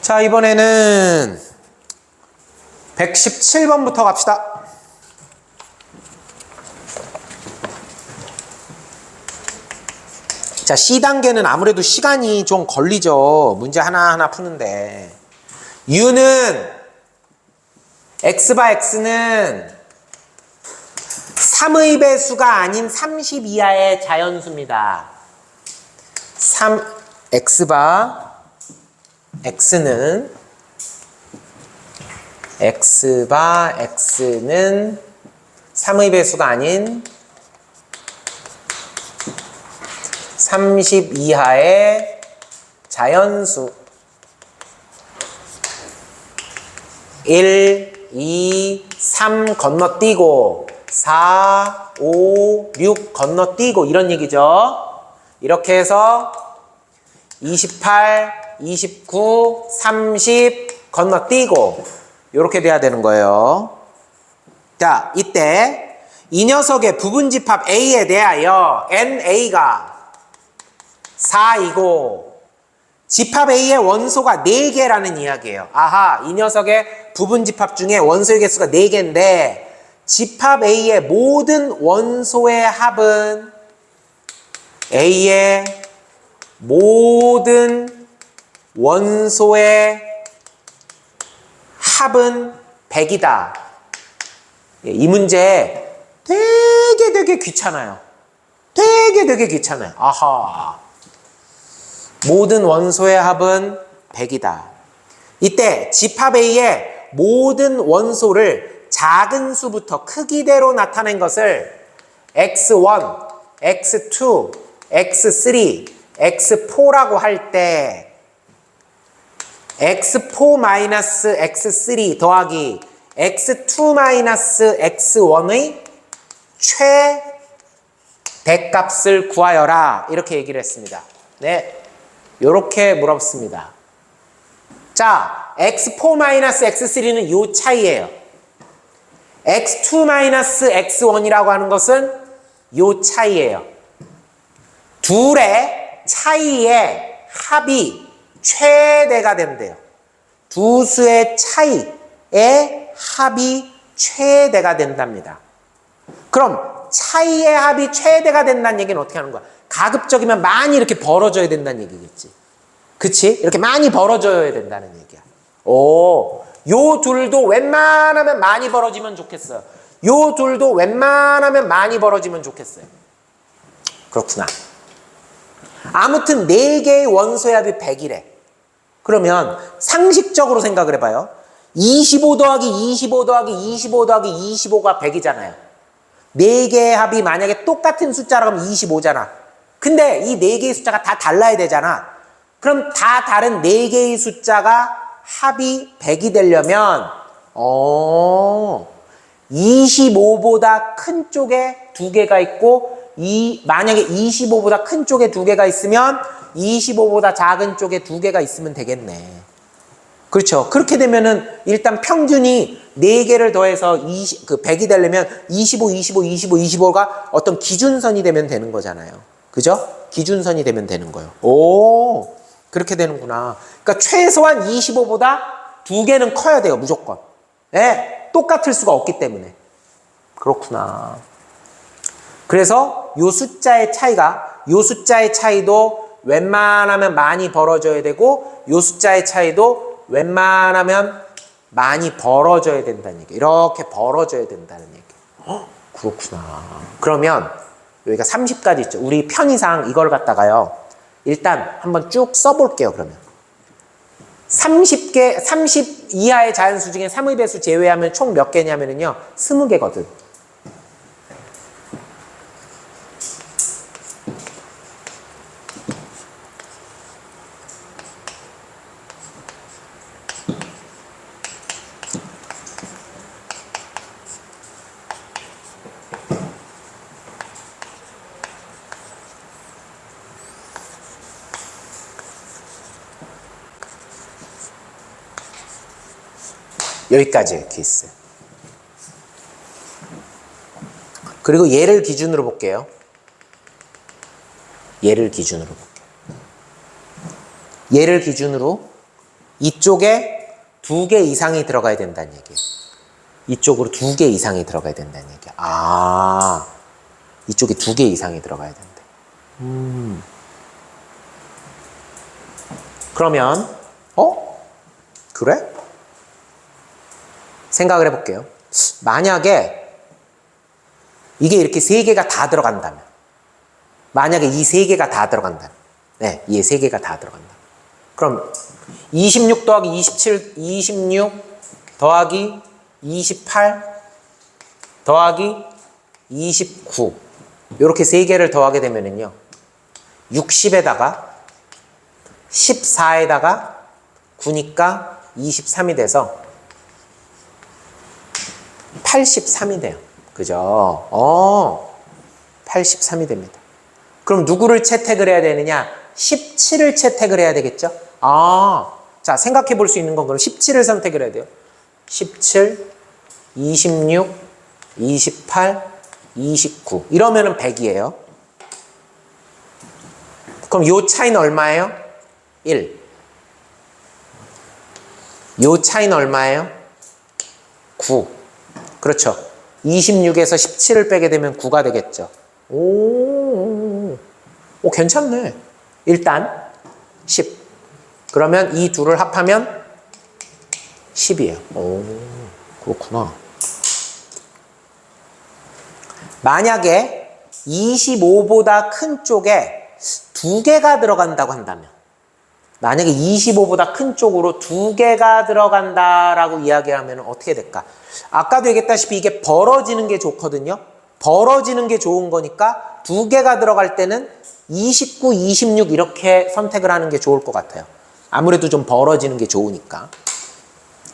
자, 이번에는 117번부터 갑시다. 자, C단계는 아무래도 시간이 좀 걸리죠. 문제 하나하나 푸는데. U는 X바 X는 3의 배수가 아닌 30 이하의 자연수입니다. X바 X는 3의 배수가 아닌 30 이하의 자연수 1, 2, 3 건너뛰고 4, 5, 6 건너뛰고 이런 얘기죠. 이렇게 해서 28, 29, 30 건너뛰고 이렇게 돼야 되는 거예요. 자, 이때 이 녀석의 부분집합 A에 대하여 NA가 4이고 집합 A의 원소가 4개라는 이야기예요. 아하, 이 녀석의 부분집합 중에 원소의 개수가 4개인데 집합 A의 모든 원소의 합은 A의 모든 원소의 합은 100이다. 이 문제 되게 귀찮아요. 되게 귀찮아요. 아하. 모든 원소의 합은 100이다. 이때 집합 A의 모든 원소를 작은 수부터 크기대로 나타낸 것을 X1, X2, X3, X4라고 할 때 X4-X3 더하기 X2-X1의 최대값을 구하여라. 이렇게 얘기를 했습니다. 네. 요렇게 물었습니다. 자, X4-X3는 요 차이예요. X2-X1이라고 하는 것은 요 차이예요. 둘의 차이의 합이 최대가 된대요. 두 수의 차이의 합이 최대가 된답니다. 그럼 차이의 합이 최대가 된다는 얘기는 어떻게 하는 거야? 가급적이면 많이 이렇게 벌어져야 된다는 얘기겠지. 그치? 이렇게 많이 벌어져야 된다는 얘기야. 오, 요 둘도 웬만하면 많이 벌어지면 좋겠어요. 요 둘도 웬만하면 많이 벌어지면 좋겠어요. 그렇구나. 아무튼 4개의 원소의 합이 100이래. 그러면 상식적으로 생각을 해봐요. 25 더하기 25 더하기 25 더하기 25가 100이잖아요. 4개의 합이 만약에 똑같은 숫자라면 25잖아. 근데 이 4개의 숫자가 다 달라야 되잖아. 그럼 다 다른 4개의 숫자가 합이 100이 되려면 25보다 큰 쪽에 2개가 있고 만약에 25보다 큰 쪽에 2개가 있으면 25보다 작은 쪽에 2개가 있으면 되겠네. 그렇죠. 그렇게 되면은 일단 평균이 4개를 더해서 100이 되려면 25, 25, 25, 25가 어떤 기준선이 되면 되는 거잖아요. 그죠? 기준선이 되면 되는 거예요. 오, 그렇게 되는구나. 그러니까 최소한 25보다 2개는 커야 돼요. 무조건. 네, 똑같을 수가 없기 때문에. 그렇구나. 그래서 요 숫자의 차이도 웬만하면 많이 벌어져야 되고 요 숫자의 차이도 웬만하면 많이 벌어져야 된다는 얘기. 이렇게 벌어져야 된다는 얘기. 그렇구나. 그러면 여기가 30까지 있죠. 우리 편의상 이걸 갖다가요. 일단 한번 쭉 써볼게요. 그러면 30 이하의 자연수 중에 3의 배수 제외하면 총 몇 개냐면요. 20개거든. 여기까지 이렇게 있어요. 그리고 얘를 기준으로 볼게요. 얘를 기준으로 이쪽에 2개 이상이 들어가야 된다는 얘기예요. 이쪽으로 2개 이상이 들어가야 된다는 얘기야. 아, 이쪽에 2개 이상이 들어가야 된대. 그러면 그래? 생각을 해볼게요. 만약에 이게 이렇게 3개가 다 들어간다면, 만약에 이 3개가 다 들어간다면, 네, 이 3개가 다 들어간다. 그럼 26 더하기 27, 26 더하기 28 더하기 29 이렇게 3개를 더하게 되면은요 60에다가 14에다가 9니까 23이 돼서 83이 돼요. 그죠? 83이 됩니다. 그럼 누구를 채택을 해야 되느냐? 17을 채택을 해야 되겠죠? 자, 생각해 볼 수 있는 건 그럼 17을 선택을 해야 돼요. 17, 26, 28, 29. 이러면은 100이에요. 그럼 요 차이는 얼마예요? 1. 요 차이는 얼마예요? 9. 그렇죠. 26에서 17을 빼게 되면 9가 되겠죠. 오, 괜찮네. 일단 10. 그러면 이 둘을 합하면 10이에요. 오, 그렇구나. 만약에 25보다 큰 쪽에 2개가 들어간다고 한다면, 만약에 25보다 큰 쪽으로 2개가 들어간다라고 이야기하면 어떻게 될까? 아까도 얘기했다시피 이게 벌어지는 게 좋거든요. 벌어지는 게 좋은 거니까 2개가 들어갈 때는 29, 26 이렇게 선택을 하는 게 좋을 것 같아요. 아무래도 좀 벌어지는 게 좋으니까.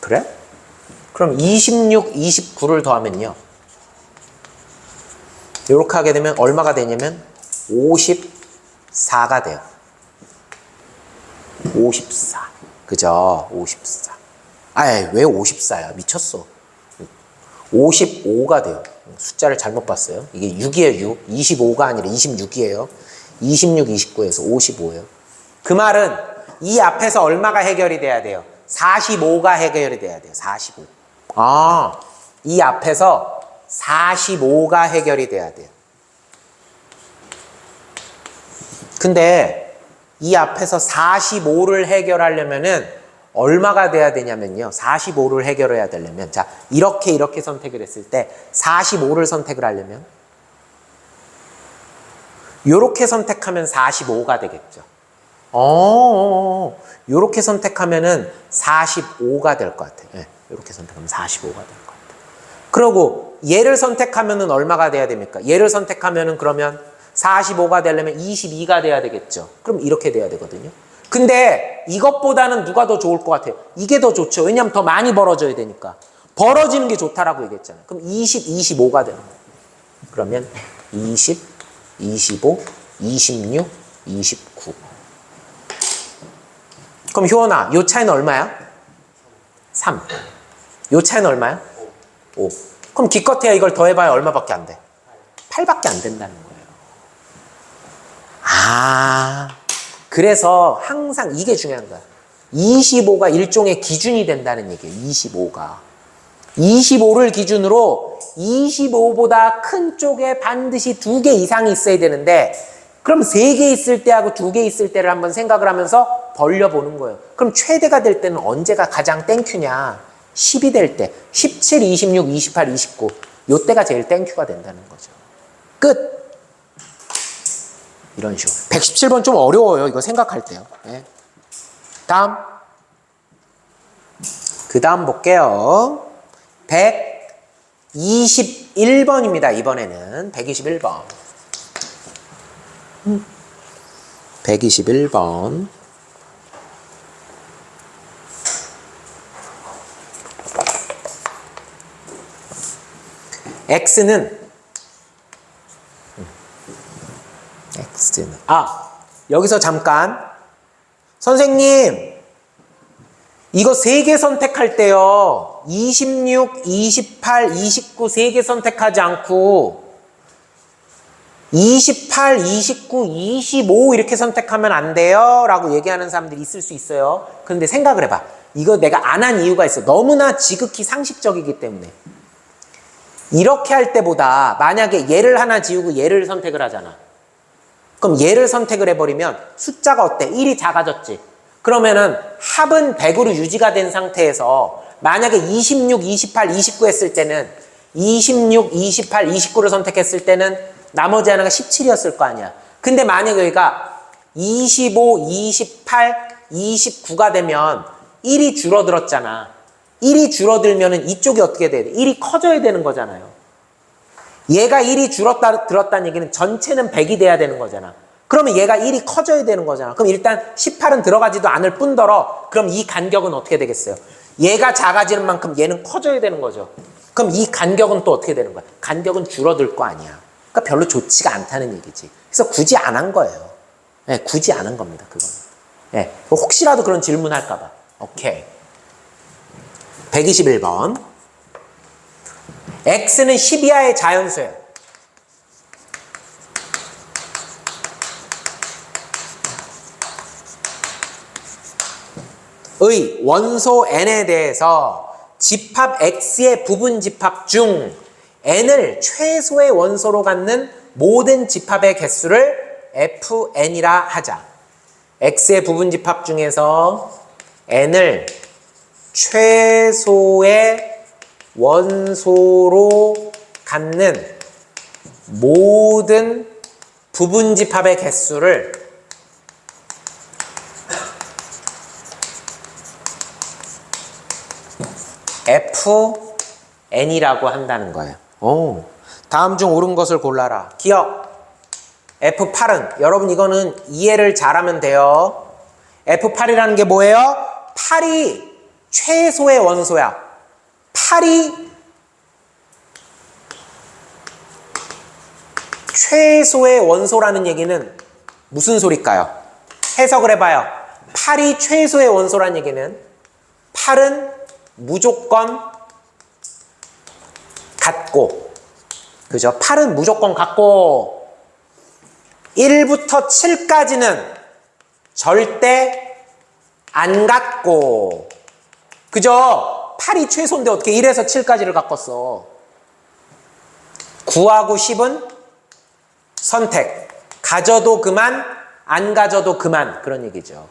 그래? 그럼 26, 29를 더하면요. 이렇게 하게 되면 얼마가 되냐면 54가 돼요. 54. 그죠? 54. 왜 54야? 미쳤어. 55가 돼요. 숫자를 잘못 봤어요. 이게 6이에요, 6. 25가 아니라 26이에요. 26, 29에서 55예요. 그 말은 이 앞에서 얼마가 해결이 돼야 돼요? 45가 해결이 돼야 돼요. 45. 이 앞에서 45가 해결이 돼야 돼요. 근데 이 앞에서 45를 해결하려면은 얼마가 돼야 되냐면요. 45를 해결해야 되려면, 자, 이렇게 선택을 했을 때 45를 선택을 하려면 요렇게 선택하면 45가 되겠죠. 요렇게 선택하면은 45가 될 것 같아요. 네, 요렇게 선택하면 45가 될 것 같아요. 그리고 얘를 선택하면은 얼마가 돼야 됩니까? 얘를 선택하면은 그러면 45가 되려면 22가 돼야 되겠죠. 그럼 이렇게 돼야 되거든요. 근데 이것보다는 누가 더 좋을 것 같아요? 이게 더 좋죠. 왜냐하면 더 많이 벌어져야 되니까. 벌어지는 게 좋다라고 얘기했잖아요. 그럼 20, 25가 되는 거예요. 그러면 20, 25, 26, 29. 그럼 효원아, 요 차이는 얼마야? 3. 요 차이는 얼마야? 5. 그럼 기껏해야 이걸 더해봐야 얼마밖에 안 돼? 8밖에 안 된다는 거예요. 그래서 항상 이게 중요한 거야. 25가 일종의 기준이 된다는 얘기예요. 25가. 25를 기준으로 25보다 큰 쪽에 반드시 2개 이상이 있어야 되는데, 그럼 3개 있을 때하고 2개 있을 때를 한번 생각을 하면서 벌려보는 거예요. 그럼 최대가 될 때는 언제가 가장 땡큐냐? 10이 될 때. 17, 26, 28, 29. 요때가 제일 땡큐가 된다는 거죠. 끝! 이런 식으로. 117번 좀 어려워요. 이거 생각할 때요. 네. 다음. 그 다음 볼게요. 121번입니다. 이번에는 121번. 121번. X는 여기서 잠깐 선생님 이거 3개 선택할 때요 26, 28, 29 3개 선택하지 않고 28, 29, 25 이렇게 선택하면 안 돼요 라고 얘기하는 사람들이 있을 수 있어요. 그런데 생각을 해봐. 이거 내가 안 한 이유가 있어. 너무나 지극히 상식적이기 때문에. 이렇게 할 때보다 만약에 얘를 하나 지우고 얘를 선택을 하잖아. 그럼 얘를 선택을 해버리면 숫자가 어때? 1이 작아졌지. 그러면은 합은 100으로 유지가 된 상태에서 만약에 26, 28, 29 했을 때는 26, 28, 29를 선택했을 때는 나머지 하나가 17이었을 거 아니야. 근데 만약에 여기가 25, 28, 29가 되면 1이 줄어들었잖아. 1이 줄어들면은 이쪽이 어떻게 돼야 돼? 1이 커져야 되는 거잖아요. 얘가 1이 들었다는 얘기는 전체는 100이 돼야 되는 거잖아. 그러면 얘가 1이 커져야 되는 거잖아. 그럼 일단 18은 들어가지도 않을 뿐더러 그럼 이 간격은 어떻게 되겠어요? 얘가 작아지는 만큼 얘는 커져야 되는 거죠. 그럼 이 간격은 또 어떻게 되는 거야? 간격은 줄어들 거 아니야. 그러니까 별로 좋지가 않다는 얘기지. 그래서 굳이 안 한 거예요. 네, 굳이 안 한 겁니다. 그거는. 네, 혹시라도 그런 질문 할까 봐. 오케이. 121번. x는 10 이하의 자연수예요. 의 원소 n에 대해서 집합 x의 부분 집합 중 n을 최소의 원소로 갖는 모든 집합의 개수를 fn이라 하자. x의 부분 집합 중에서 n을 최소의 원소로 갖는 모든 부분 집합의 개수를 fn이라고 한다는 거예요. 오, 다음 중 옳은 것을 골라라. 기억. F8은 여러분 이거는 이해를 잘하면 돼요. F8이라는 게 뭐예요? 8이 최소의 원소야. 8이 최소의 원소라는 얘기는 무슨 소리일까요? 해석을 해봐요. 8이 최소의 원소라는 얘기는 8은 무조건 같고, 그죠? 8은 무조건 같고 1부터 7까지는 절대 안 같고, 그죠? 8이 최소인데 어떻게 1에서 7까지를 바꿨어? 9하고 10은 선택. 가져도 그만, 안 가져도 그만. 그런 얘기죠.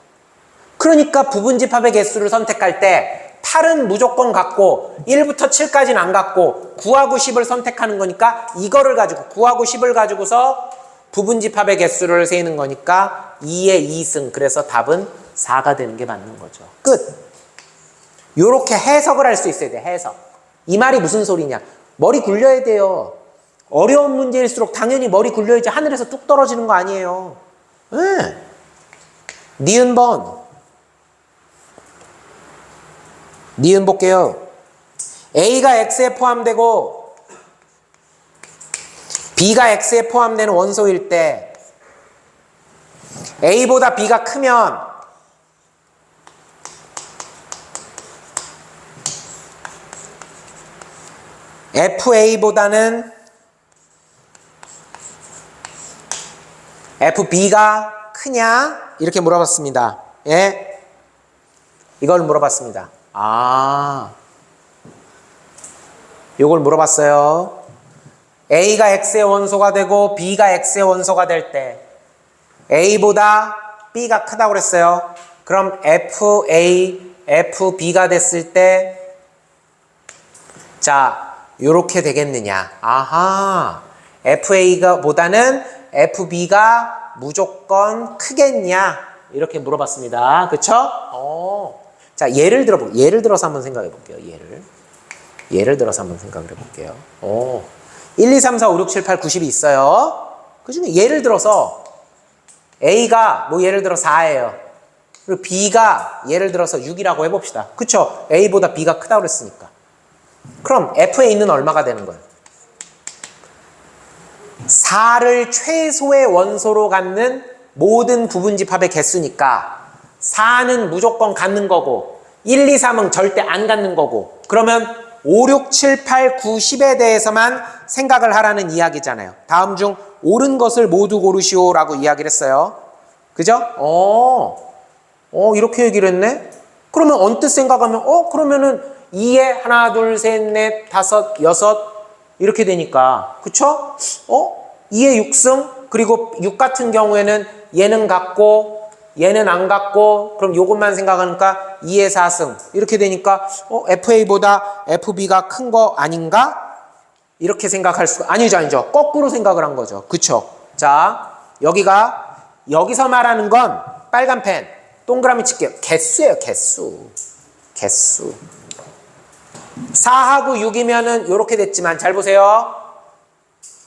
그러니까 부분집합의 개수를 선택할 때 8은 무조건 같고 1부터 7까지는 안 같고 9하고 10을 선택하는 거니까 이거를 가지고 9하고 10을 가지고서 부분집합의 개수를 세는 거니까 2의 2승. 그래서 답은 4가 되는 게 맞는 거죠. 끝. 요렇게 해석을 할 수 있어야 돼. 해석. 이 말이 무슨 소리냐? 머리 굴려야 돼요. 어려운 문제일수록 당연히 머리 굴려야지 하늘에서 뚝 떨어지는 거 아니에요. 네. 니은 번. 니은 볼게요. A가 X에 포함되고 B가 X에 포함되는 원소일 때 A보다 B가 크면 FA보다는 FB가 크냐? 이렇게 물어봤습니다. 예? 이걸 물어봤습니다. 요걸 물어봤어요. A가 X의 원소가 되고 B가 X의 원소가 될 때 A보다 B가 크다고 그랬어요. 그럼 FA, FB가 됐을 때 자, 요렇게 되겠느냐? 아하, FA가 보다는 FB가 무조건 크겠냐? 이렇게 물어봤습니다. 그쵸? 자, 예를 들어서 한번 생각해 볼게요. 예를 들어서 한번 생각을 해 볼게요. 1, 2, 3, 4, 5, 6, 7, 8, 90이 있어요. 그 중에 예를 들어서 A가 뭐 예를 들어 4예요. 그리고 B가 예를 들어서 6이라고 해봅시다. 그쵸? A보다 B가 크다고 그랬으니까. 그럼 FA는 얼마가 되는 거예요? 4를 최소의 원소로 갖는 모든 부분집합의 개수니까 4는 무조건 갖는 거고 1, 2, 3은 절대 안 갖는 거고, 그러면 5, 6, 7, 8, 9, 10에 대해서만 생각을 하라는 이야기잖아요. 다음 중 옳은 것을 모두 고르시오라고 이야기를 했어요. 그죠? 이렇게 얘기를 했네? 그러면 언뜻 생각하면, 그러면은 2에 하나, 둘, 셋, 넷, 다섯, 여섯, 이렇게 되니까. 그쵸? 2에 6승, 그리고 6 같은 경우에는 얘는 같고, 얘는 안 같고, 그럼 요것만 생각하니까 2에 4승. 이렇게 되니까, FA보다 FB가 큰 거 아닌가? 이렇게 생각할 수가, 아니죠. 거꾸로 생각을 한 거죠. 그쵸? 자, 여기서 말하는 건 빨간 펜, 동그라미 칠게요. 개수예요, 개수. 4하고 6이면은 요렇게 됐지만, 잘 보세요.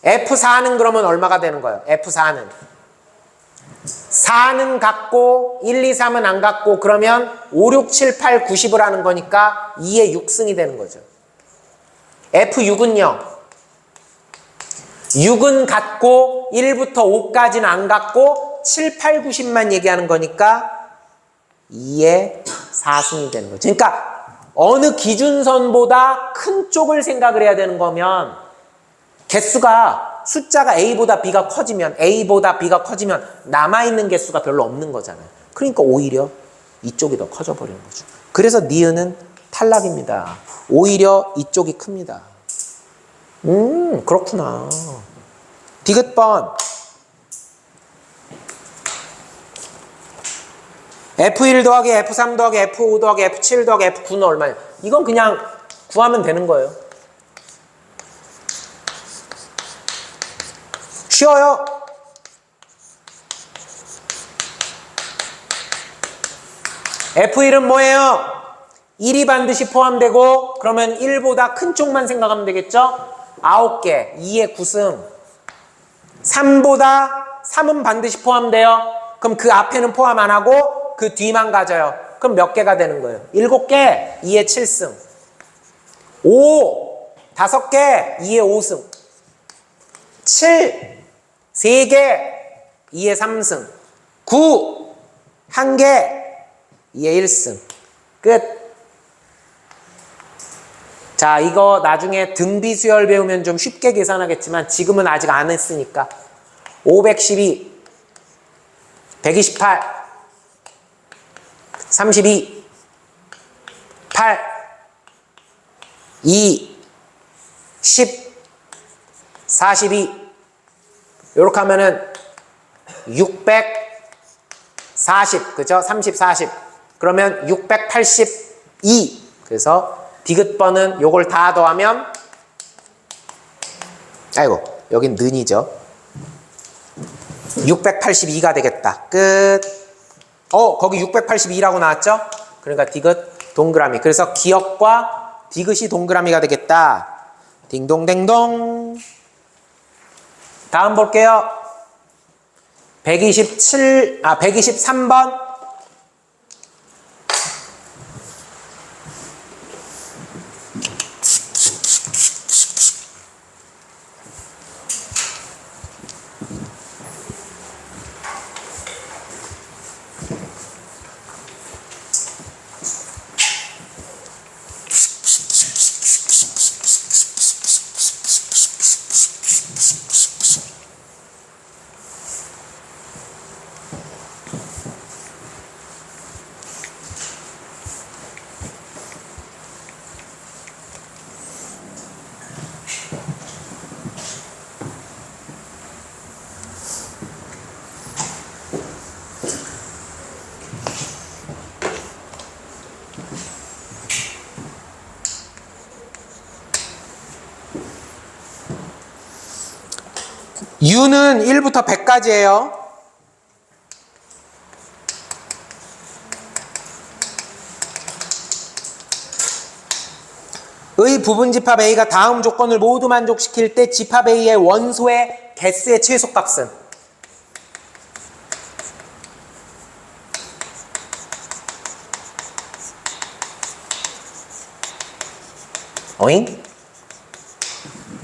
F4는 그러면 얼마가 되는 거예요? F4는 4는 같고 1, 2, 3은 안 같고, 그러면 5, 6, 7, 8, 9, 10을 하는 거니까 2에 6승이 되는 거죠. F6은요. 6은 같고 1부터 5까지는 안 같고 7, 8, 9, 10만 얘기하는 거니까 2에 4승이 되는 거죠. 그러니까 어느 기준선보다 큰 쪽을 생각을 해야 되는 거면, 개수가 숫자가 A보다 B가 커지면 남아있는 개수가 별로 없는 거잖아요. 그러니까 오히려 이쪽이 더 커져 버리는 거죠. 그래서 니은은 탈락입니다. 오히려 이쪽이 큽니다. 그렇구나. 디귿번. F1 더하기 F3 더하기 F5 더하기 F7 더하기 F9는 얼마예요? 이건 그냥 구하면 되는 거예요. 쉬워요. F1은 뭐예요? 1이 반드시 포함되고, 그러면 1보다 큰 쪽만 생각하면 되겠죠? 9개, 2의 9승. 3은 반드시 포함돼요. 그럼 그 앞에는 포함 안 하고 그 뒤만 가져요. 그럼 몇 개가 되는 거예요? 7개, 2의 7승. 5, 5개, 2의 5승. 7, 3개, 2의 3승. 9, 1개, 2의 1승. 끝. 자, 이거 나중에 등비수열 배우면 좀 쉽게 계산하겠지만 지금은 아직 안 했으니까 512, 128, 32, 8, 2, 10, 42. 요렇게 하면은 640, 그죠? 30, 40. 그러면 682. 그래서 디귿번은 요걸 다 더하면, 아이고, 여긴 는이죠. 682가 되겠다. 끝. 거기 682라고 나왔죠? 그러니까 디귿 동그라미. 그래서 기역과 디귿이 동그라미가 되겠다. 딩동댕동. 다음 볼게요. 123번. U는 1부터 100까지예요. 의 부분집합 A가 다음 조건을 모두 만족시킬 때 집합 A의 원소의 개수의 최소값은? 어잉?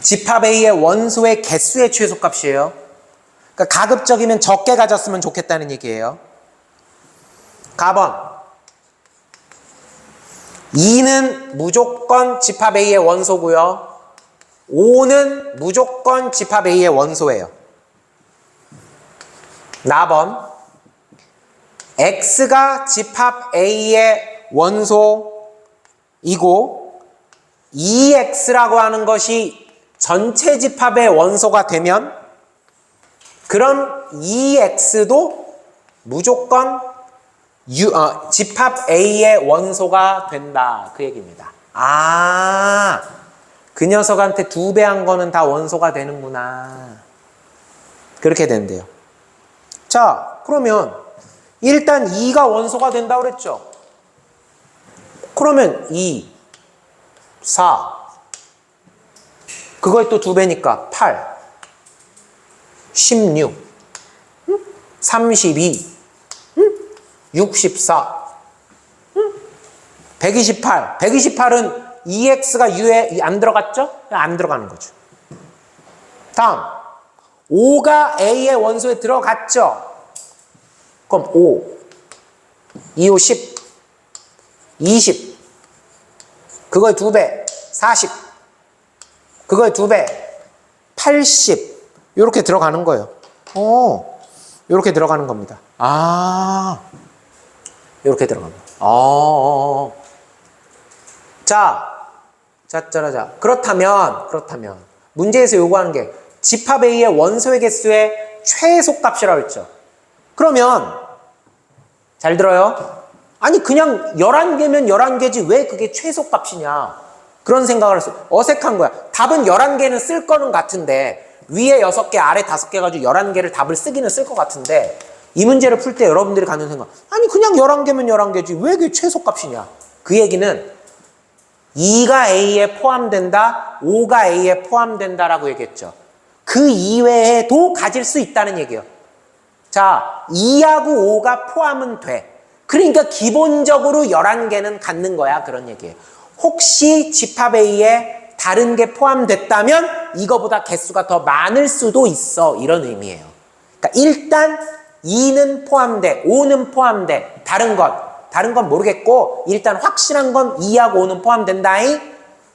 집합 A의 원소의 개수의 최소값이에요. 그러니까 가급적이면 적게 가졌으면 좋겠다는 얘기예요. 가번. 2는 무조건 집합 A의 원소고요. 5는 무조건 집합 A의 원소예요. 나번 X가 집합 A의 원소이고 2X라고 하는 것이 전체 집합의 원소가 되면 그럼 2X도 무조건 집합 A의 원소가 된다. 그 얘기입니다. 아, 그 녀석한테 2배 한 거는 다 원소가 되는구나. 그렇게 된대요. 자, 그러면 일단 2가 원소가 된다고 그랬죠. 그러면 2, 4, 그거에 또 2배니까 8, 16, 32, 64, 128. 128은 2x가 u에 안 들어갔죠? 안 들어가는 거죠. 다음 5가 a의 원소에 들어갔죠? 그럼 5, 2, 5, 10, 20, 그거의 2배, 40, 그거의 2배, 80, 이렇게 들어가는 거예요. 이렇게 들어가는 겁니다. 이렇게 들어갑니다. 자, 그렇다면 문제에서 요구하는 게 집합 A의 원소의 개수의 최소값이라고 했죠. 그러면 잘 들어요. 아니 그냥 11개면 11개지 왜 그게 최소값이냐. 그런 생각을 했어요. 어색한 거야. 답은 11개는 쓸 거는 같은데 위에 6개 아래 5개 가지고 11개를 답을 쓰기는 쓸 것 같은데 이 문제를 풀 때 여러분들이 갖는 생각, 아니 그냥 11개면 11개지 왜 그게 최소값이냐. 그 얘기는 2가 A에 포함된다, 5가 A에 포함된다라고 얘기했죠. 그 이외에도 가질 수 있다는 얘기예요. 자, 2하고 5가 포함은 돼. 그러니까 기본적으로 11개는 갖는 거야. 그런 얘기예요. 혹시 집합 A에 다른 게 포함됐다면 이거보다 개수가 더 많을 수도 있어. 이런 의미예요. 그러니까 일단 2는 포함돼, 5는 포함돼. 다른 건 모르겠고 일단 확실한 건 2하고 5는 포함된다잉.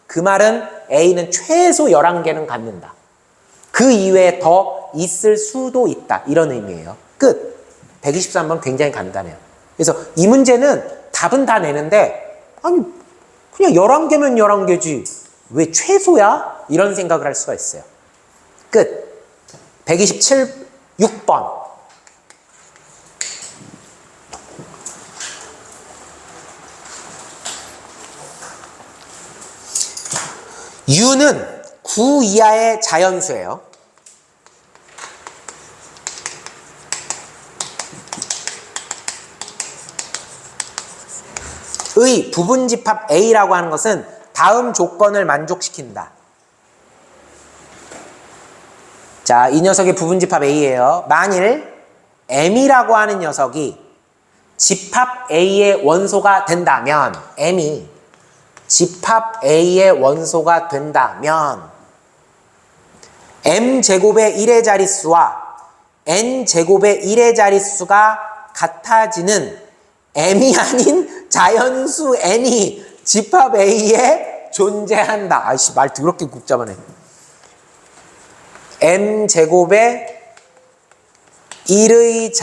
그 말은 A는 최소 11개는 갖는다. 그 이외에 더 있을 수도 있다. 이런 의미예요. 끝. 123번 굉장히 간단해요. 그래서 이 문제는 답은 다 내는데 아니 그냥 11개면 11개지 왜 최소야? 이런 생각을 할 수가 있어요. 끝. 6번. U는 9 이하의 자연수예요. 의 부분집합 A라고 하는 것은 다음 조건을 만족시킨다. 자, 이 녀석의 부분집합 A예요. 만일 M이라고 하는 녀석이 집합 A의 원소가 된다면, M이 집합 A의 원소가 된다면 M제곱의 1의 자릿수와 N제곱의 1의 자릿수가 같아지는 M이 아닌 자연수 N이 집합 A에 존재한다. 아이씨, 말 더럽게 복잡하네. M제곱의 1의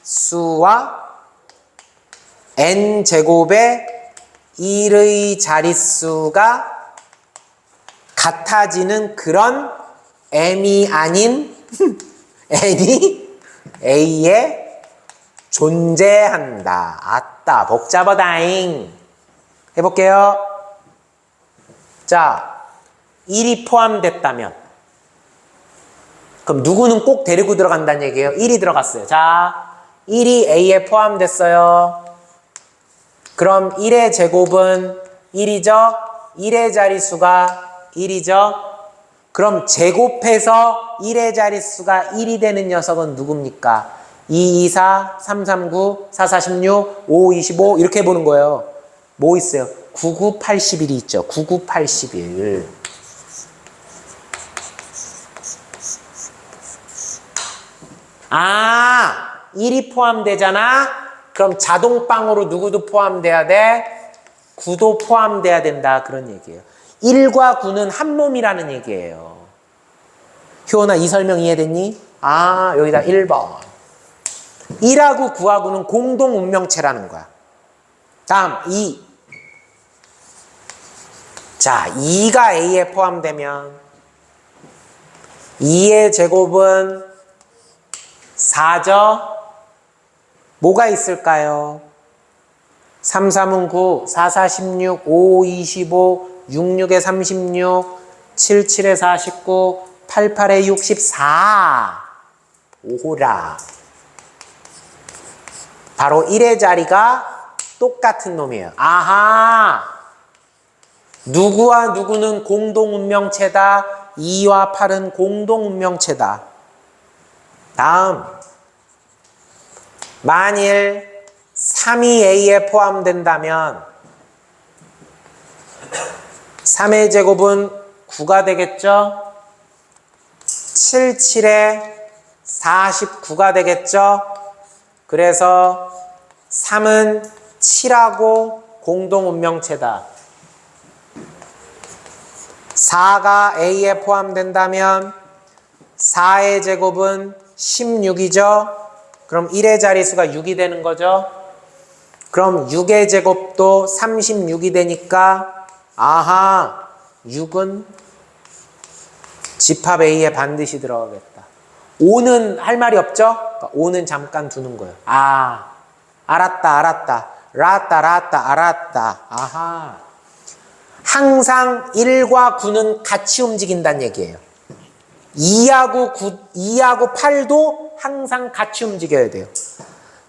자릿수와 N제곱의 1의 자릿수가 같아지는 그런 M이 아닌 N이 A에 존재한다. 아따, 복잡하다잉. 해볼게요. 자, 1이 포함됐다면 그럼 누구는 꼭 데리고 들어간다는 얘기예요. 1이 들어갔어요. 자, 1이 A에 포함됐어요. 그럼 1의 제곱은 1이죠. 1의 자릿수가 1이죠. 그럼 제곱해서 1의 자릿수가 1이 되는 녀석은 누굽니까? 2, 2, 4, 3, 3, 9, 4, 4, 16, 5, 25 이렇게 해보는 거예요. 뭐 있어요? 9, 9, 81이 있죠. 9, 9, 81. 아, 1이 포함되잖아? 그럼 자동빵으로 누구도 포함돼야 돼? 9도 포함돼야 된다. 그런 얘기예요. 1과 9는 한 몸이라는 얘기예요. 효원아, 이 설명 이해됐니? 아, 여기다 1번. 1하고 9하고는 공동 운명체라는 거야. 다음 2. 자, 2가 A에 포함되면 2의 제곱은 4죠? 뭐가 있을까요? 3, 3은 9, 4, 4, 16, 5, 25, 6, 6에 36, 7, 7에 49, 8, 8에 64. 오호라. 바로 1의 자리가 똑같은 놈이에요. 아하! 누구와 누구는 공동운명체다. 2와 8은 공동운명체다. 다음. 만일 3이 A에 포함된다면 3의 제곱은 9가 되겠죠? 7, 7에 49가 되겠죠? 그래서 3은 7하고 공동운명체다. 4가 A에 포함된다면 4의 제곱은 16이죠? 그럼 1의 자릿수가 6이 되는 거죠? 그럼 6의 제곱도 36이 되니까 아하, 6은 집합 A에 반드시 들어가겠다. 5는 할 말이 없죠? 그러니까 5는 잠깐 두는 거예요. 아, 알았다. 알았다. 아하. 항상 1과 9는 같이 움직인다는 얘기예요. 2하고 8도 항상 같이 움직여야 돼요.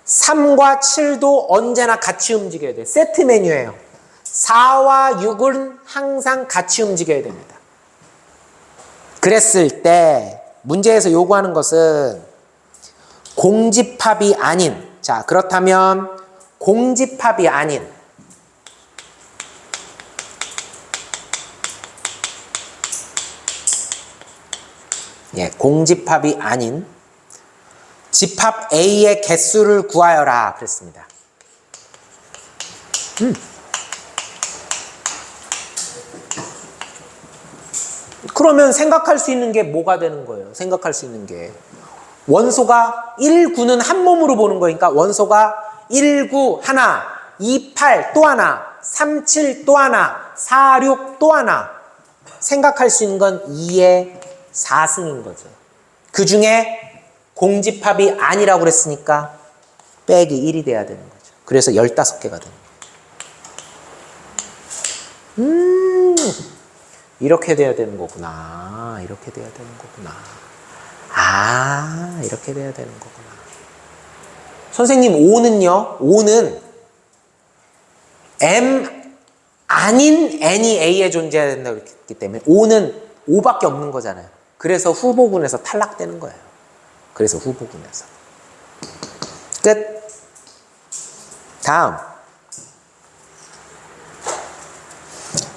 3과 7도 언제나 같이 움직여야 돼요. 세트 메뉴예요. 4와 6은 항상 같이 움직여야 됩니다. 그랬을 때 문제에서 요구하는 것은 공집합이 아닌, 자, 그렇다면 공집합이 아닌 공집합이 아닌 집합 A의 개수를 구하여라 그랬습니다. 그러면 생각할 수 있는 게 뭐가 되는 거예요? 생각할 수 있는 게 원소가 1, 9는 한 몸으로 보는 거니까 원소가 1, 9 하나, 2, 8 또 하나, 3, 7 또 하나, 4, 6 또 하나. 생각할 수 있는 건 2의 4승인 거죠. 그 중에 공집합이 아니라고 그랬으니까 빼기 1이 돼야 되는 거죠. 그래서 15개가 되는 거예요. 이렇게 돼야 되는 거구나. 이렇게 돼야 되는 거구나. 아, 이렇게 돼야 되는 거구나. 선생님, 5는요? 5는 M 아닌 N이 A에 존재해야 된다고 했기 때문에 5는 5밖에 없는 거잖아요. 그래서 후보군에서 탈락되는 거예요. 그래서 후보군에서. 끝. 다음.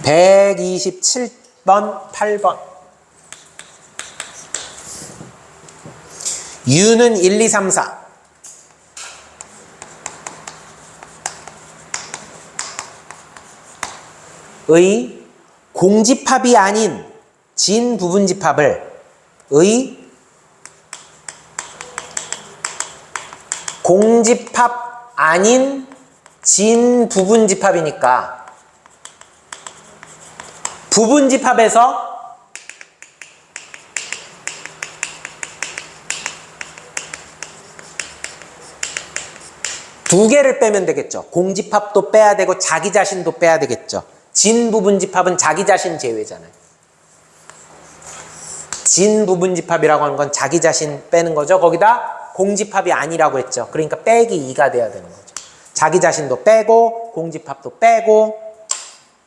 127번, 8번. U는 1, 2, 3, 4. 의 공집합이 아닌 진부분집합을 의 공집합 아닌 진부분집합이니까 부분집합에서 두 개를 빼면 되겠죠. 공집합도 빼야 되고 자기 자신도 빼야 되겠죠. 진부분집합은 자기 자신 제외잖아요. 진부분집합이라고 하는 건 자기 자신 빼는 거죠. 거기다 공집합이 아니라고 했죠. 그러니까 빼기 2가 돼야 되는 거죠. 자기 자신도 빼고 공집합도 빼고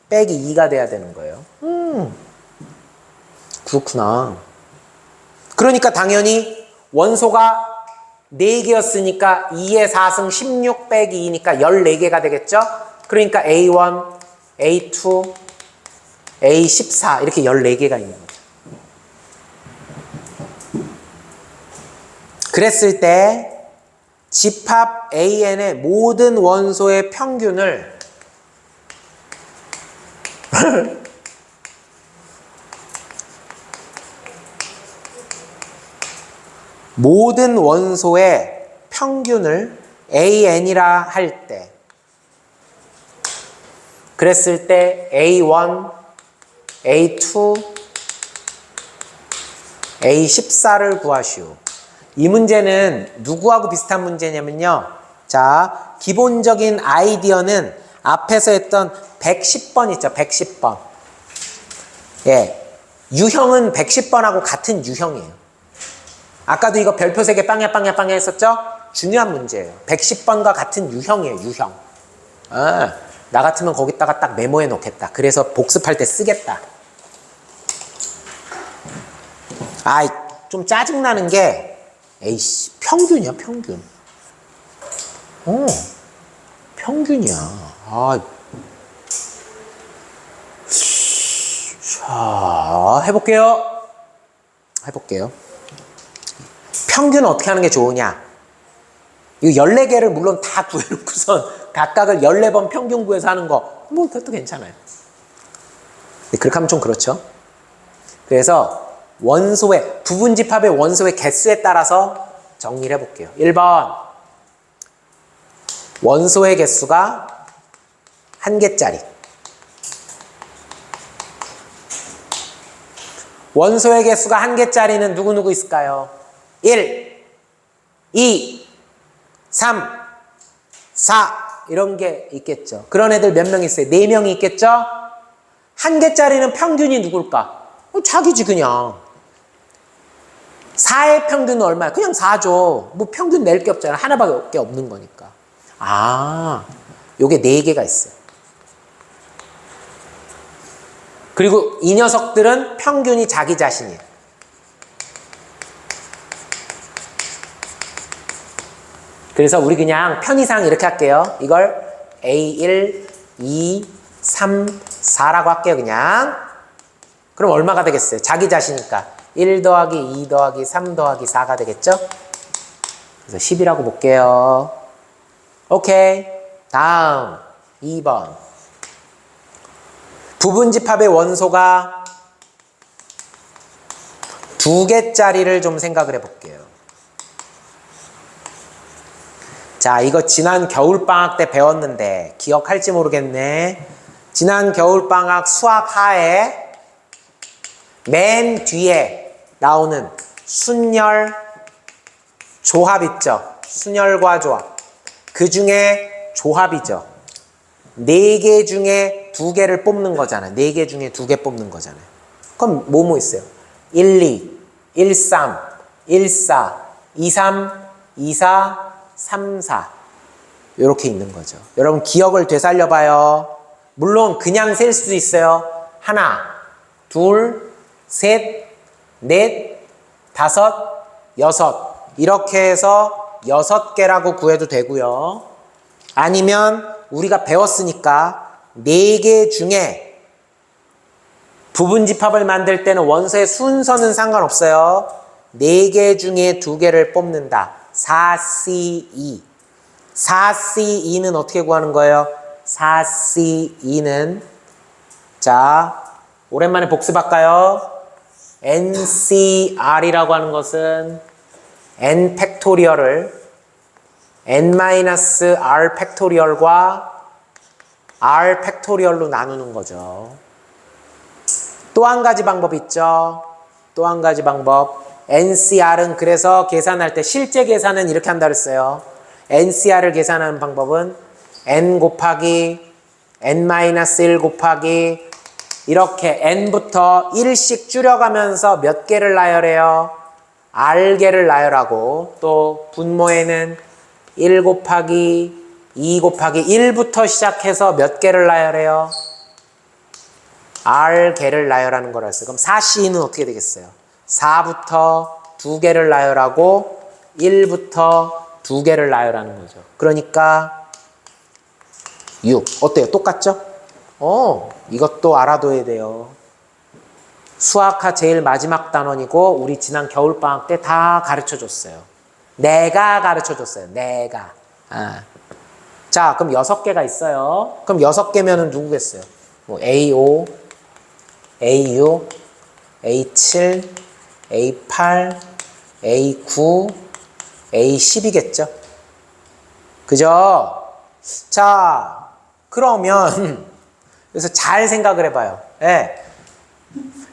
빼기 2가 돼야 되는 거예요. 그렇구나. 그러니까 당연히 원소가 4개였으니까 2의 4승 16 빼기 2니까 14개가 되겠죠. 그러니까 A1, A2, A14 이렇게 14개가 있는 거죠. 그랬을 때 집합 AN의 모든 원소의 평균을 모든 원소의 평균을 AN이라 할 때, 그랬을 때 A1, A2, A14를 구하시오. 이 문제는 누구하고 비슷한 문제냐면요. 자, 기본적인 아이디어는 앞에서 했던 110번 있죠. 110번. 예. 유형은 110번하고 같은 유형이에요. 아까도 이거 별표 3개 빵야 빵야 빵야 했었죠? 중요한 문제예요. 110번과 같은 유형이에요. 유형. 아, 나 같으면 거기다가 딱 메모해 놓겠다. 그래서 복습할 때 쓰겠다. 아이, 좀 짜증나는 게 에이씨, 평균이야, 평균. 평균이야. 아. 자, 해볼게요. 평균은 어떻게 하는 게 좋으냐? 이 14개를 물론 다 구해놓고선 각각을 14번 평균 구해서 하는 거, 뭐, 그것도 괜찮아요. 근데 그렇게 하면 좀 그렇죠? 그래서 원소의, 부분집합의 원소의 개수에 따라서 정리를 해볼게요. 1번. 원소의 개수가 1개짜리. 원소의 개수가 1개짜리는 누구 있을까요? 1, 2, 3, 4 이런 게 있겠죠. 그런 애들 몇 명 있어요? 4명이 있겠죠? 1개짜리는 평균이 누굴까? 자기지 그냥. 4의 평균은 얼마야? 그냥 4죠. 뭐 평균 낼 게 없잖아. 하나밖에 없는 거니까. 아, 요게 4개가 있어요. 그리고 이 녀석들은 평균이 자기 자신이에요. 그래서 우리 그냥 편의상 이렇게 할게요. 이걸 A1, 2, 3, 4라고 할게요. 그냥. 그럼 얼마가 되겠어요? 자기 자신이니까 1 더하기 2 더하기 3 더하기 4가 되겠죠? 그래서 10이라고 볼게요. 오케이. 다음 2번. 부분집합의 원소가 2개짜리를 좀 생각을 해볼게요. 자, 이거 지난 겨울방학 때 배웠는데 기억할지 모르겠네. 지난 겨울방학 수학하에 맨 뒤에 나오는 순열 조합 있죠? 순열과 조합. 그 중에 조합이죠. 4개 중에 2개를 뽑는 거잖아요. 4개 중에 2개 뽑는 거잖아요. 그럼 뭐 있어요? 1, 2, 1, 3, 1, 4, 2, 3, 2, 4, 3, 4 이렇게 있는 거죠. 여러분 기억을 되살려 봐요. 물론 그냥 셀 수도 있어요. 하나, 둘, 셋, 넷, 다섯, 여섯 이렇게 해서 6개라고 구해도 되고요. 아니면 우리가 배웠으니까 4개 중에 부분집합을 만들 때는 원소의 순서는 상관없어요. 4개 중에 2개를 뽑는다. 4C2. 4C2는 어떻게 구하는 거예요? 4C2는 자, 오랜만에 복습할까요? NCR이라고 하는 것은 N 팩토리얼을 N-R 팩토리얼과 R 팩토리얼로 나누는 거죠. 또 한 가지 방법 있죠? 또 한 가지 방법. NCR은 그래서 계산할 때 실제 계산은 이렇게 한다 그랬어요. NCR을 계산하는 방법은 N 곱하기 N-1 곱하기 이렇게 N부터 1씩 줄여가면서 몇 개를 나열해요? R개를 나열하고 또 분모에는 1 곱하기 2 곱하기 1부터 시작해서 몇 개를 나열해요? R개를 나열하는 거라서 그럼 4C는 어떻게 되겠어요? 4부터 2개를 나열하고 1부터 2개를 나열하는 거죠. 그러니까 6. 어때요? 똑같죠? 이것도 알아둬야 돼요. 수학하 제일 마지막 단원이고 우리 지난 겨울방학 때 다 가르쳐줬어요. 내가 가르쳐줬어요. 내가. 자, 그럼 6개가 있어요. 그럼 6개면은 누구겠어요? 뭐 A5, A6, A7, A8, A9, A10이겠죠. 그죠? 자, 그러면 그래서 잘 생각을 해봐요. 예.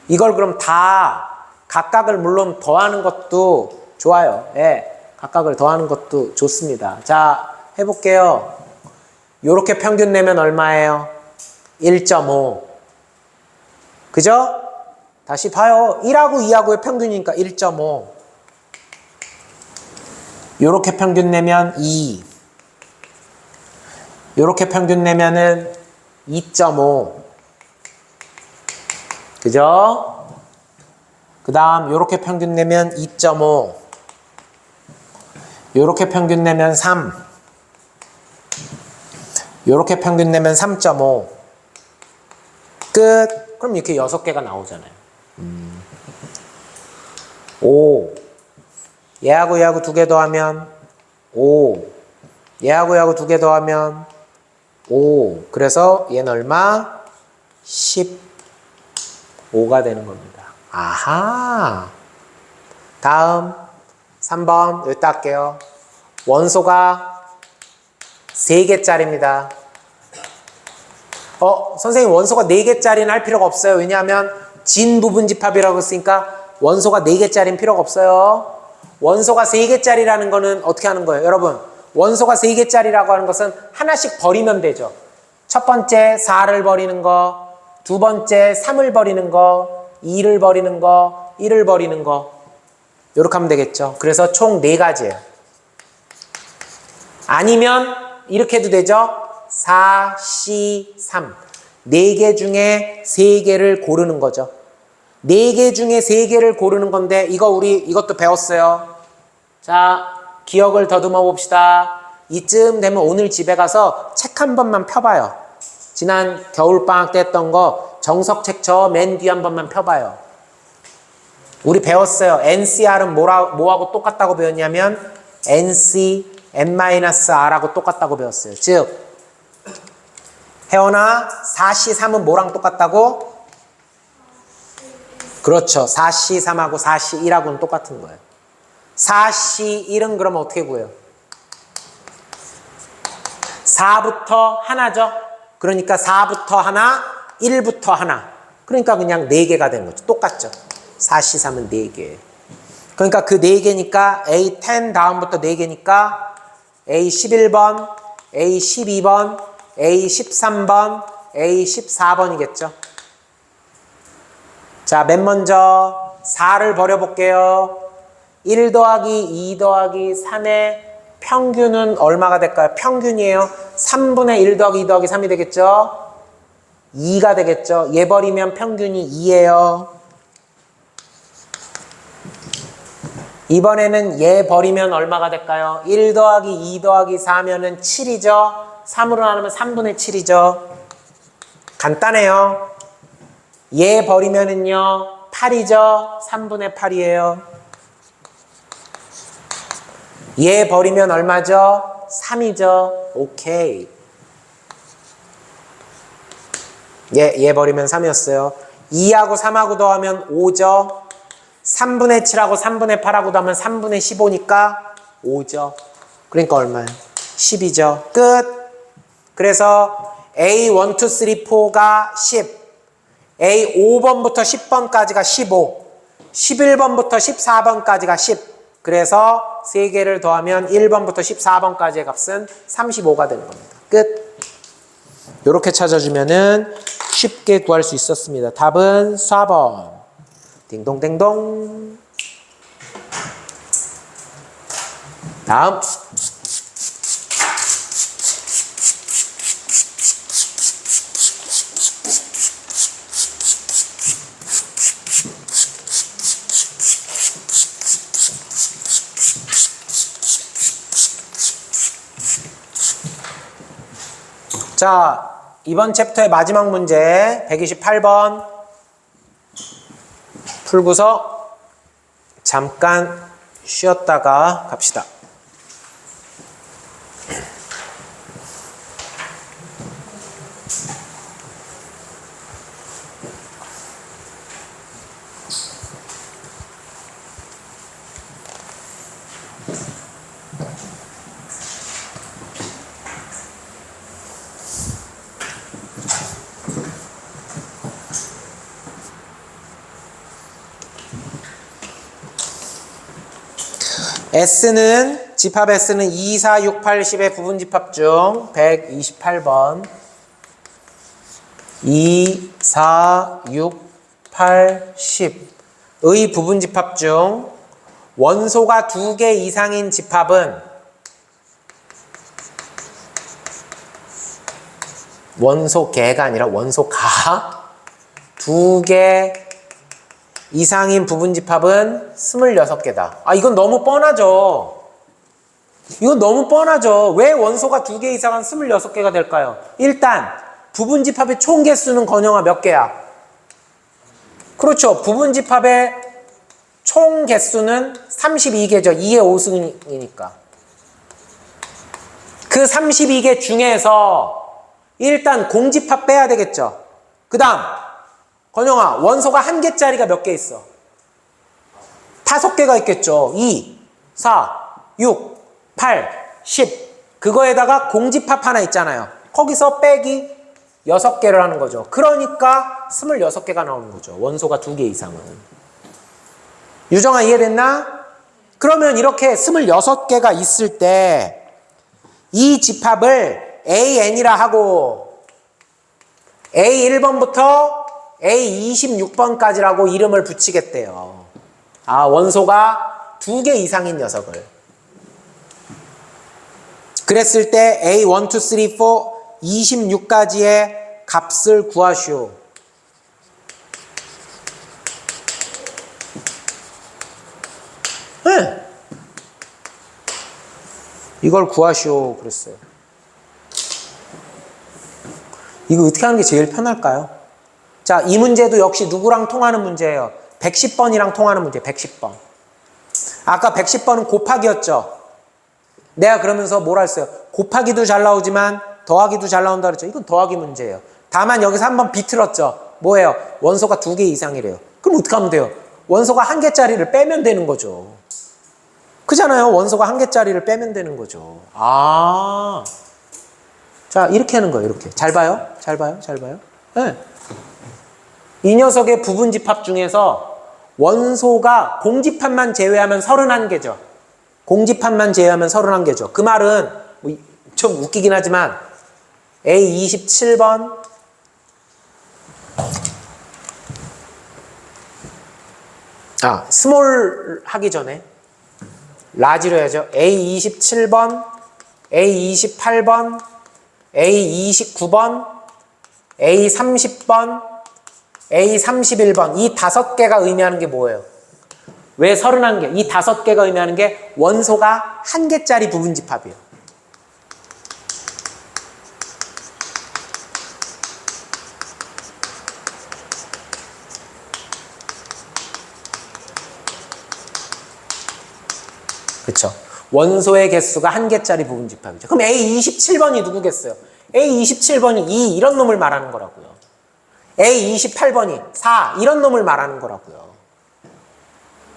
이걸 그럼 다 각각을 물론 더하는 것도 좋아요. 예. 각각을 더하는 것도 좋습니다. 자, 해볼게요. 요렇게 평균 내면 얼마예요? 1.5. 그죠? 다시 봐요. 1하고 2하고의 평균이니까 1.5. 요렇게 평균 내면 2. 요렇게 평균 내면은 2.5. 그죠? 그 다음 요렇게 평균 내면 2.5. 요렇게 평균 내면 3. 요렇게 평균 내면 3.5. 끝. 그럼 이렇게 6개가 나오잖아요. 5. 얘하고 얘하고 2개 더하면 5. 얘하고 얘하고 2개 더하면 5. 그래서 얘는 얼마? 15가 되는 겁니다. 아하. 다음 3번 여기다 할게요. 원소가 3개짜리입니다. 선생님 원소가 4개짜리는 할 필요가 없어요. 왜냐하면 진부분집합이라고 했으니까 원소가 4개짜리는 필요가 없어요. 원소가 3개짜리라는 거는 어떻게 하는 거예요? 여러분, 원소가 3개짜리라고 하는 것은 하나씩 버리면 되죠. 첫 번째 4를 버리는 거, 두 번째 3을 버리는 거, 2를 버리는 거, 1을 버리는 거. 이렇게 하면 되겠죠. 그래서 총 4가지예요. 아니면 이렇게 해도 되죠. 4, C, 3. 4개 중에 3개를 고르는 거죠. 4개 중에 3개를 고르는 건데 이것도 배웠어요. 자, 기억을 더듬어 봅시다. 이쯤 되면 오늘 집에 가서 책 한 번만 펴봐요. 지난 겨울방학 때 했던 거 정석책 저 맨 뒤 한 번만 펴봐요. 우리 배웠어요. NCR은 뭐하고 똑같다고 배웠냐면 NC, N-R하고 똑같다고 배웠어요. 즉 혜원아 4C3은 뭐랑 똑같다고? 그렇죠. 4C3하고 4C1하고는 똑같은 거예요. 4C1은 그러면 어떻게 구해요? 4부터 하나죠. 그러니까 4부터 하나, 1부터 하나. 그러니까 그냥 4개가 되는 거죠. 똑같죠. 4C3은 4개. 그러니까 그 4개니까 A10 다음부터 4개니까 A11번, A12번, A13번, A14번이겠죠. 자, 맨 먼저 4를 버려볼게요. 1 더하기 2 더하기 3의 평균은 얼마가 될까요? 평균이에요. 3분의 1 더하기 2 더하기 3이 되겠죠? 2가 되겠죠? 얘 버리면 평균이 2예요. 이번에는 얘 버리면 얼마가 될까요? 1 더하기 2 더하기 4면은 7이죠? 3으로 나누면 3분의 7이죠? 간단해요. 얘 버리면은요 8이죠? 3분의 8이에요. 얘 버리면 얼마죠? 3이죠? 오케이. 얘 버리면 3이었어요. 2하고 3하고 더하면 5죠? 3분의 7하고 3분의 8하고 더하면 3분의 15니까 5죠? 그러니까 얼마예요? 10이죠? 끝! 그래서 A1, 2, 3, 4가 10, A5번부터 10번까지가 15, 11번부터 14번까지가 10. 그래서 3개를 더하면 1번부터 14번까지의 값은 35가 되는 겁니다. 끝. 이렇게 찾아주면은 쉽게 구할 수 있었습니다. 답은 4번. 딩동댕동. 다음. 자, 이번 챕터의 마지막 문제 128번 풀고서 잠깐 쉬었다가 갑시다. S는 집합 S는 2, 4, 6, 8, 10의 부분 집합 중 128번 2, 4, 6, 8, 10의 부분 집합 중 원소가 2개 이상인 집합은 원소개가 아니라 원소가 2개 이상인 부분 집합은 26개다. 아, 이건 너무 뻔하죠. 이건 너무 뻔하죠. 왜 원소가 2개 이상은 26개가 될까요? 일단 부분 집합의 총 개수는 건영아 몇 개야? 그렇죠. 부분 집합의 총 개수는 32개죠. 2의 5승이니까. 그 32개 중에서 일단 공집합 빼야 되겠죠. 그 다음 건영아, 원소가 1개짜리가 몇 개 있어? 5개가 있겠죠. 2, 4, 6, 8, 10. 그거에다가 공집합 하나 있잖아요. 거기서 빼기 6개를 하는 거죠. 그러니까 26개가 나오는 거죠. 원소가 2개 이상은. 유정아, 이해됐나? 그러면 이렇게 26개가 있을 때 이 집합을 AN이라 하고 A1번부터 A26번까지라고 이름을 붙이겠대요. 아, 원소가 2개 이상인 녀석을. 그랬을 때 A1, 2, 3, 4, 26까지의 값을 구하시오. 네. 이걸 구하시오 그랬어요. 이거 어떻게 하는 게 제일 편할까요? 자, 이 문제도 역시 누구랑 통하는 문제예요? 110번이랑 통하는 문제, 110번. 아까 110번은 곱하기였죠? 내가 그러면서 뭐라 했어요? 곱하기도 잘 나오지만 더하기도 잘 나온다 그랬죠? 이건 더하기 문제예요. 다만 여기서 한번 비틀었죠? 뭐예요? 원소가 2개 이상이래요. 그럼 어떻게 하면 돼요? 원소가 1개짜리를 빼면 되는 거죠. 그잖아요. 원소가 1개짜리를 빼면 되는 거죠. 아. 자, 이렇게 하는 거예요. 이렇게. 잘 봐요. 잘 봐요. 잘 봐요. 네. 이 녀석의 부분 집합 중에서 원소가 공집합만 제외하면 31개죠. 공집합만 제외하면 31개죠. 그 말은 좀 웃기긴 하지만 A27번 스몰 하기 전에 라지로 해야죠. A27번, A28번, A29번, A30번, A31번 이 5개가 의미하는 게 뭐예요? 왜 31개? 이 5개가 의미하는 게 원소가 1개짜리 부분 집합이에요. 그렇죠? 원소의 개수가 1개짜리 부분 집합이죠. 그럼 A27번이 누구겠어요? A27번이 2 이런 놈을 말하는 거라고요. A28번이 4 이런 놈을 말하는 거라고요.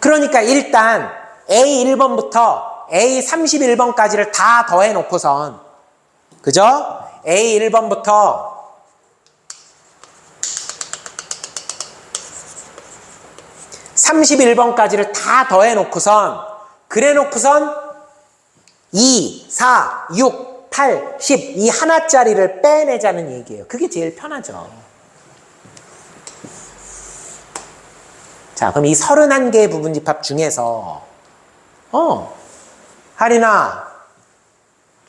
그러니까 일단 A1번부터 A31번까지를 다 더해 놓고선 그죠? A1번부터 (31번까지를) 다 더해 놓고선 그래 놓고선 2, 4, 6, 8, 10 이 하나짜리를 빼내자는 얘기예요. 그게 제일 편하죠. 자, 그럼 이 31개의 부분 집합 중에서 하리나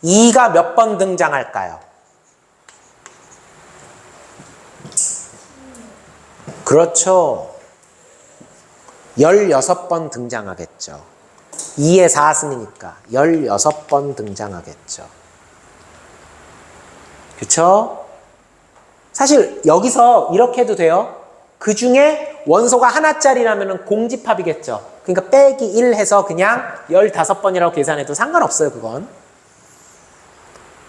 2가 몇 번 등장할까요? 그렇죠. 16번 등장하겠죠. 2의 4승이니까 16번 등장하겠죠. 그쵸? 사실 여기서 이렇게 해도 돼요. 그 중에 원소가 하나짜리라면 공집합이겠죠. 그러니까 빼기 1 해서 그냥 15번이라고 계산해도 상관없어요. 그건.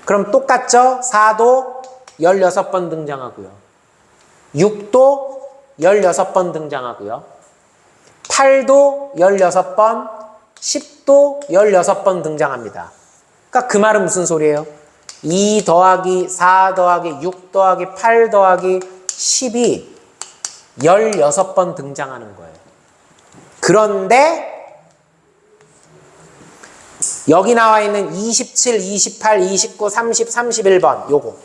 그럼 똑같죠? 4도 16번 등장하고요. 6도 16번 등장하고요. 8도 16번, 10도 16번 등장합니다. 그러니까 그 말은 무슨 소리예요? 2 더하기 4 더하기 6 더하기 8 더하기 10이 16번 등장하는 거예요. 그런데 여기 나와 있는 27, 28, 29, 30, 31번 요거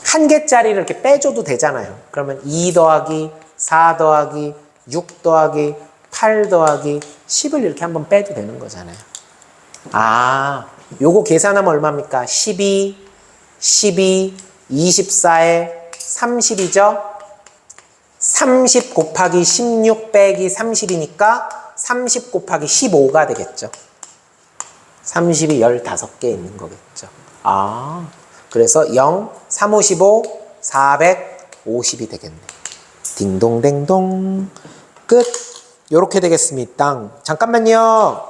한 개짜리를 이렇게 빼줘도 되잖아요. 그러면 2 더하기 4 더하기 6 더하기 8 더하기 10을 이렇게 한번 빼도 되는 거잖아요. 아, 요거 계산하면 얼마입니까? 12, 24에 30이죠? 30 곱하기 16 빼기 30이니까 30 곱하기 15가 되겠죠. 30이 15개 있는 거겠죠. 아, 그래서 0, 3, 5, 15, 450이 되겠네. 딩동댕동. 끝. 요렇게 되겠습니다. 잠깐만요.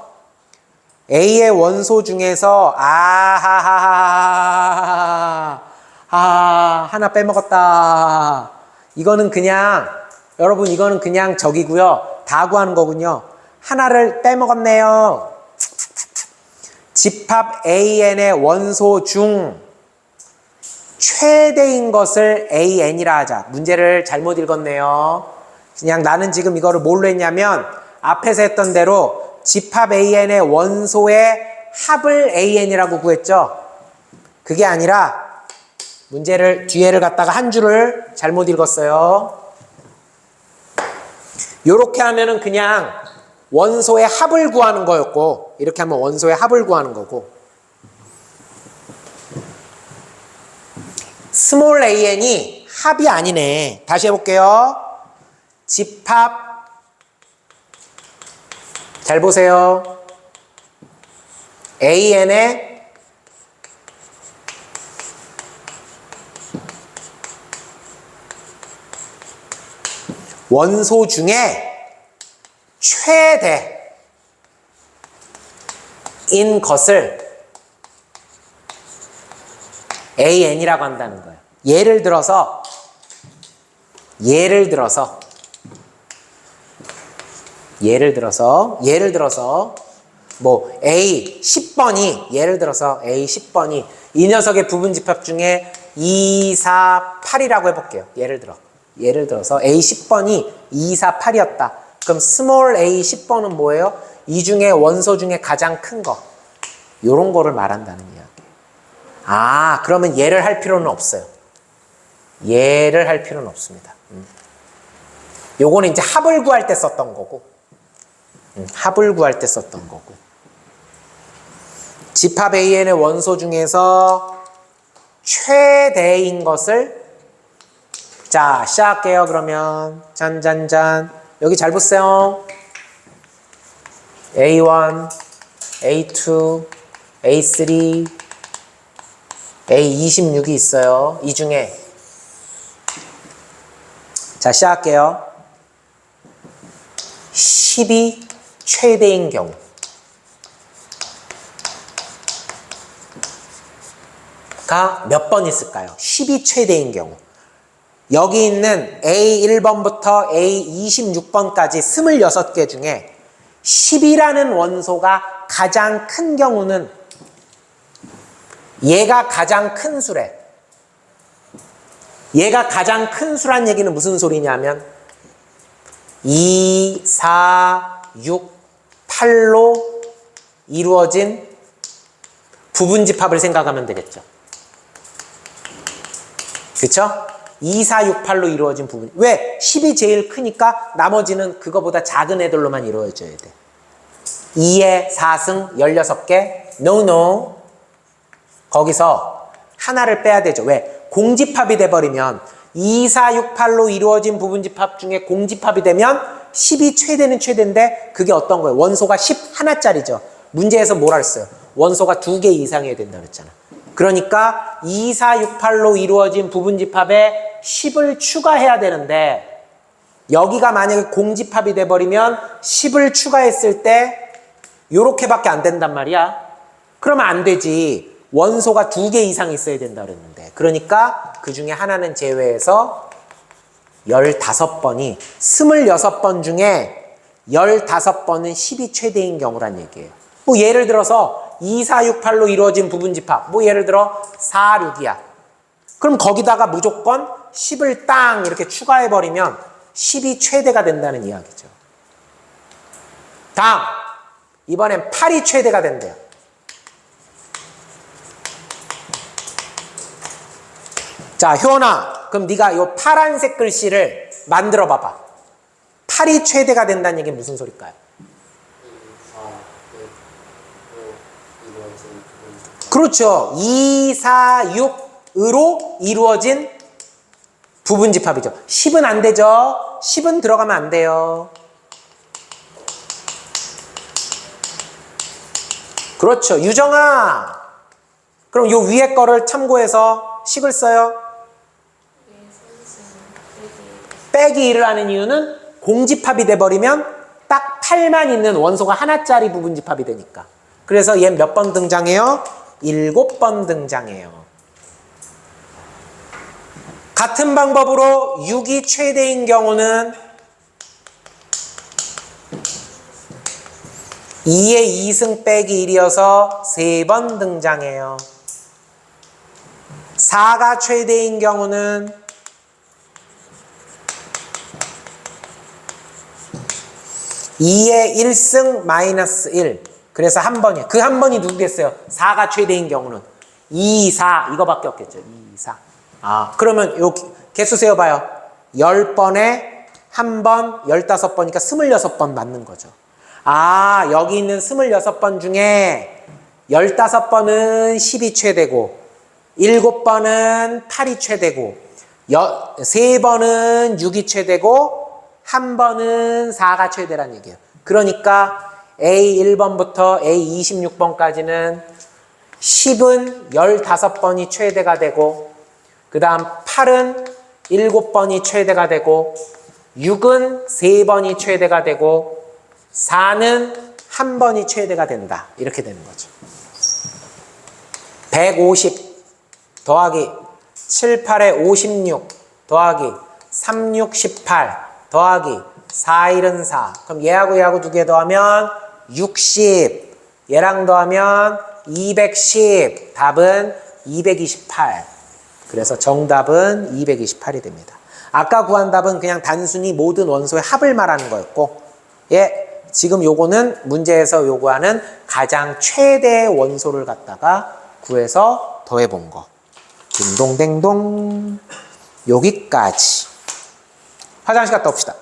A의 원소 중에서 하나 빼먹었다. 이거는 그냥 여러분 이거는 그냥 저기고요. 다 구하는 거군요. 하나를 빼먹었네요. 집합 AN의 원소 중 최대인 것을 AN이라 하자. 문제를 잘못 읽었네요. 그냥 나는 지금 이거를 뭘로 했냐면 앞에서 했던 대로 집합 AN의 원소의 합을 AN이라고 구했죠. 그게 아니라 문제를 뒤에를 갖다가 한 줄을 잘못 읽었어요. 요렇게 하면은 그냥 원소의 합을 구하는 거였고 이렇게 하면 원소의 합을 구하는 거고 스몰 an이 합이 아니네. 다시 해볼게요. 집합 잘 보세요. an의 원소 중에 최대인 것을 AN이라고 한다는 거예요. 예를 들어서 뭐 A 10번이 예를 들어서 A 10번이 이 녀석의 부분 집합 중에 2, 4, 8이라고 해볼게요. 예를 들어서 A 10번이 2, 4, 8이었다. 그럼 스몰 A 10번은 뭐예요? 이 중에 원소 중에 가장 큰 거. 요런 거를 말한다는 이야기예요. 아, 그러면 얘를 할 필요는 없어요. 얘를 할 필요는 없습니다. 요거는 이제 합을 구할 때 썼던 거고. 합을 구할 때 썼던 거고. 집합 AN의 원소 중에서 최대인 것을 자, 시작할게요. 그러면 짠짠짠. 여기 잘 보세요. A1, A2, A3, A26이 있어요. 이 중에 자, 시작할게요. 10이 최대인 경우 가 몇 번 있을까요? 10이 최대인 경우 여기 있는 A1번부터 A26번까지 26개 중에 10이라는 원소가 가장 큰 경우는 얘가 가장 큰 수래. 얘가 가장 큰 수란 얘기는 무슨 소리냐면 2, 4, 6, 8로 이루어진 부분집합을 생각하면 되겠죠. 그쵸? 2, 4, 6, 8로 이루어진 부분. 왜? 10이 제일 크니까 나머지는 그거보다 작은 애들로만 이루어져야 돼. 2의 4승 16개? No. 거기서 하나를 빼야 되죠. 왜? 공집합이 돼버리면 2, 4, 6, 8로 이루어진 부분집합 중에 공집합이 되면 10이 최대는 최대인데 그게 어떤 거예요? 원소가 11짜리죠. 문제에서 뭐라 했어요? 원소가 2개 이상이어야 된다 그랬잖아. 그러니까 2, 4, 6, 8로 이루어진 부분집합에 10을 추가해야 되는데 여기가 만약에 공집합이 돼버리면 10을 추가했을 때 요렇게밖에 안 된단 말이야. 그러면 안 되지. 원소가 2개 이상 있어야 된다 그랬는데 그러니까 그 중에 하나는 제외해서 15번이 26번 중에 15번은 10이 최대인 경우란 얘기예요. 뭐 예를 들어서 2, 4, 6, 8로 이루어진 부분집합 뭐 예를 들어 4, 6이야. 그럼 거기다가 무조건 10을 땅 이렇게 추가해버리면 10이 최대가 된다는 이야기죠. 다음 이번엔 8이 최대가 된대요. 자, 효원아, 그럼 네가 요 파란색 글씨를 만들어 봐봐. 8이 최대가 된다는 얘기 무슨 소릴까요? 그렇죠. 2, 4, 6으로 이루어진 부분집합이죠. 10은 안 되죠. 10은 들어가면 안 돼요. 그렇죠. 유정아, 그럼 요 위에 거를 참고해서 식을 써요. 빼기 1을 하는 이유는 공집합이 돼버리면 딱 8만 있는 원소가 하나짜리 부분집합이 되니까. 그래서 얘 몇 번 등장해요? 7번 등장해요. 같은 방법으로 6이 최대인 경우는 2의 2승 빼기 1이어서 3번 등장해요. 4가 최대인 경우는 2의 1승 마이너스 1. 그래서 한 번이에요. 그 한 번이 누구겠어요? 4가 최대인 경우는 2, 4 이거밖에 없겠죠. 2, 4. 아, 그러면 요 개수 세어봐요. 10번에 한 번, 15번이니까 26번 맞는 거죠. 아, 여기 있는 26번 중에 15번은 10이 최대고 7번은 8이 최대고 3번은 6이 최대고 1번은 4가 최대란 얘기예요. 그러니까 A1번부터 A26번까지는 10은 15번이 최대가 되고 그 다음 8은 7번이 최대가 되고 6은 3번이 최대가 되고 4는 1번이 최대가 된다. 이렇게 되는 거죠. 150 더하기 7, 8에 56 더하기 3, 6, 18 더하기 4, 1은 4. 그럼 얘하고 얘하고 두 개 더하면 60. 얘랑 더하면 210. 답은 228. 그래서 정답은 228이 됩니다. 아까 구한 답은 그냥 단순히 모든 원소의 합을 말하는 거였고, 예, 지금 요거는 문제에서 요구하는 가장 최대의 원소를 갖다가 구해서 더해본 거. 딩동댕동. 여기까지. 화장실 갔다 옵시다.